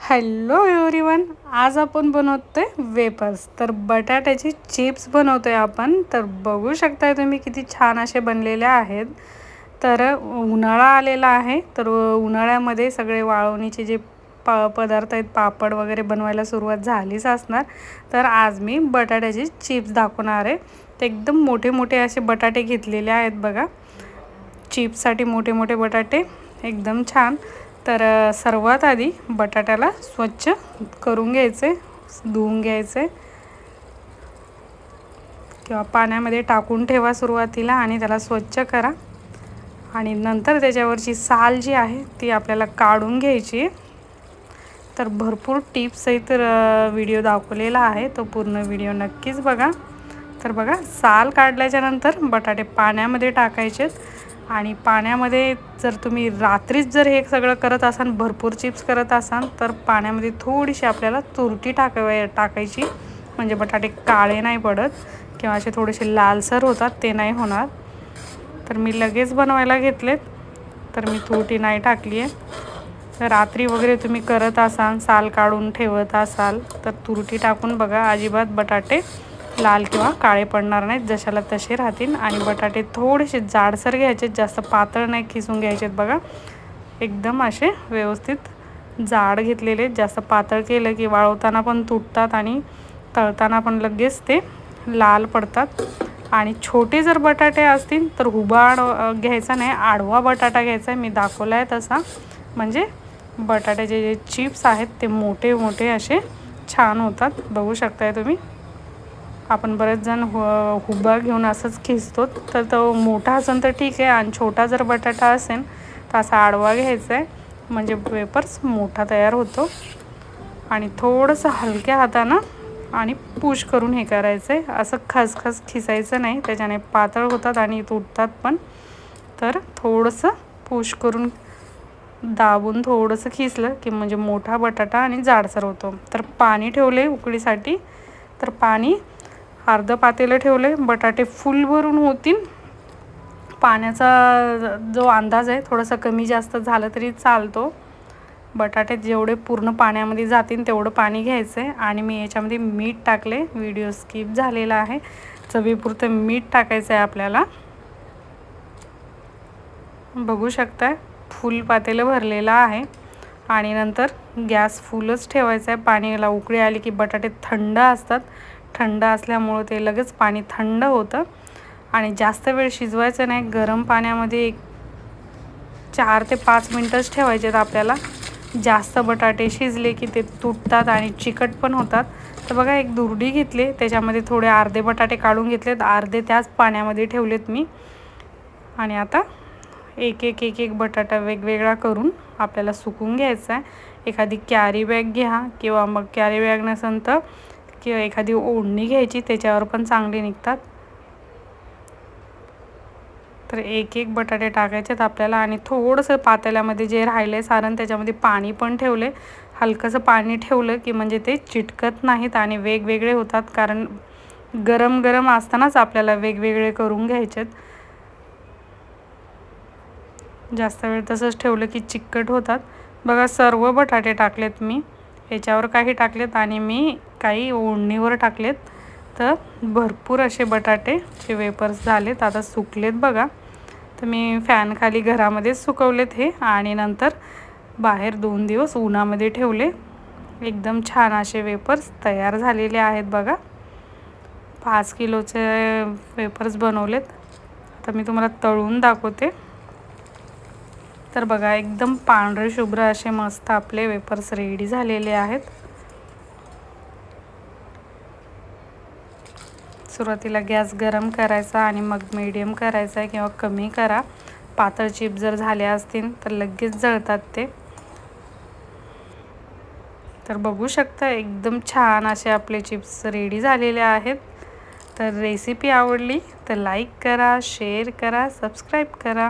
Hello everyone, आज आपण बनवतोय वेपर्स. तर बटाट्याची चिप्स बनवतोय आपण. तर बघू शकताय तुम्ही किती छान असे बनलेले आहेत. तर उन्हाळा आलेला आहे, तर उन्हाळ्यामध्ये सगळे वाळवणीचे जे पदार्थ आहेत, पापड वगैरे बनवायला सुरुवात झालीच असणार. तर आज मी बटाट्याची चिप्स दाखवणार आहे. ते एकदम मोठे मोठे असे बटाटे घेतलेले आहेत बघा. चिप्ससाठी मोठे मोठे बटाटे एकदम छान. तर सर्वात आधी बटाट्याला स्वच्छ करून घ्यायचे, धुवून घ्यायचे किंवा पाण्यामध्ये टाकून ठेवा सुरुवातीला आणि त्याला स्वच्छ करा. आणि नंतर त्याच्यावरची साल जी आहे ती आपल्याला काढून घ्यायची. तर भरपूर टिप्स सहित व्हिडिओ दाखवलेला आहे, तो पूर्ण व्हिडिओ नक्कीच बघा. तर बघा, साल काढल्याच्या नंतर बटाटे पाण्यामध्ये टाकायचे आणि पाण्यामध्ये जर तुम्ही रात्रीच जर हे सगळं करत असाल, भरपूर चिप्स करत असाल, तर पाण्यामध्ये थोडीशी आपल्याला तुरटी टाकायची, म्हणजे बटाटे काळे नाही पडत किंवा असे थोडेसे लालसर होतात, ते नाही होणार. तर मी लगेच बनवायला घेतलेत, तर मी तुरटी नाही टाकली आहे. तर रात्री वगैरे तुम्ही करत असाल, साल काढून ठेवत असाल, तर तुरटी टाकून बघा, अजिबात बटाटे लाल किंवा काळे पडणार नाहीत, जशाला तसे राहतील. आणि बटाटे थोडेसे जाडसर घ्यायचे, जास्त पातळ नाही खिसून घ्यायचे बघा. एकदम असे व्यवस्थित जाड घेतलेले. जास्त पातळ केलं की वाळवताना पण तुटतात आणि तळताना पण लगेच ते लाल पडतात. आणि छोटे जर बटाटे असतील तर उभा घ्यायचा नाही, आडवा बटाटा घ्यायचा आहे, मी दाखवला आहे तसा. म्हणजे बटाट्याचे जे चिप्स आहेत ते मोठे मोठे असे छान होतात. बघू शकताय तुम्ही. आपण बरेच जण हुबा घेऊन असंच खिसतो, तर तो मोठा असेल तर ठीक आहे, आणि छोटा जर बटाटा असेल तर असा आडवा घ्यायचा आहे, म्हणजे वेपर्स मोठा तयार होतो. आणि थोडंसं हलक्या हातानं आणि पुश करून हे करायचं आहे, असं खसखस खिसायचं नाही, त्याच्याने पातळ होतात आणि तुटतात पण. तर थोडंसं पुश करून दाबून थोडंसं खिसलं की म्हणजे मोठा बटाटा आणि जाडसर होतो. तर पाणी ठेवले उकळीसाठी, तर पाणी अर्ध पातेलं ठेवले. बटाटे फुल भरून होतील. पाण्याचा जो अंदाज आहे थोडासा कमी जास्त झालं तरी चालतो. बटाटे जेवढे पूर्ण पाण्यामध्ये जातील तेवढं पाणी घ्यायचं आहे. आणि मी याच्यामध्ये मीठ टाकले, व्हिडिओ स्किप झालेला आहे. चवीपुरतं मीठ टाकायचं आहे आपल्याला. बघू शकताय, फुल पातेलं भरलेलं आहे. आणि नंतर गॅस फुलच ठेवायचा आहे. पाण्याला उकळी आली की बटाटे थंड असतात, थंड असल्यामुळं ते लगेच पाणी थंड होतं. आणि जास्त वेळ शिजवायचं नाही, गरम पाण्यामध्ये 4 ते 5 मिनटंच ठेवायचे आहेत आपल्याला. जास्त बटाटे शिजले की ते तुटतात आणि चिकट पण होतात. तर बघा, एक दुर्डी घेतली, त्याच्यामध्ये थोडे अर्धे बटाटे काढून घेतलेत, अर्धे त्याच पाण्यामध्ये ठेवलेत मी. आणि आता एक एक बटाटा वेगवेगळा करून आपल्याला सुकून घ्यायचा आहे. एखादी कॅरी बॅग घ्या, किंवा मग कॅरी बॅग नसेल तर किंवा एखादी ओढणी घ्यायची, त्याच्यावर पण चांगले निघतात. तर एक एक बटाटे टाकायचेत आपल्याला. आणि थोडंसं पातेल्यामध्ये जे राहिले सारण त्याच्यामध्ये पाणी पण ठेवले. हलकंसं पाणी ठेवलं की म्हणजे ते चिटकत नाहीत आणि वेगवेगळे होतात, कारण गरम गरम असतानाच आपल्याला वेगवेगळे करून घ्यायचेत. जास्त वेळ तसंच ठेवलं की चिकट होतात. बघा, सर्व बटाटे टाकलेत मी, याच्यावर काही टाकलेत आणि मी काही ओढणीवर टाकलेत. तर भरपूर असे बटाटेचे वेपर्स झालेत, आता सुकलेत बघा. तर मी फॅनखाली घरामध्येच सुकवलेत हे, आणि नंतर बाहेर 2 दिवस उन्हामध्ये ठेवले. एकदम छान असे वेपर्स तयार झालेले आहेत बघा. 5 किलोचे वेपर्स बनवलेत. आता मी तुम्हाला तळून दाखवते. तर बघा, एकदम पांढरे शुभ्र असे मस्त आपले वेपर्स रेडी झालेले आहेत. सुरुवातीला गॅस गरम करायचा आणि मग मीडियम करायचा आहे किंवा कमी करा. पातळ चिप्स जर झाले असतील तर लगेच जळतात ते. तर बघू शकता, एकदम छान असे आपले चिप्स रेडी झालेले आहेत. तर रेसिपी आवडली तर लाईक करा, शेअर करा, सबस्क्राईब करा.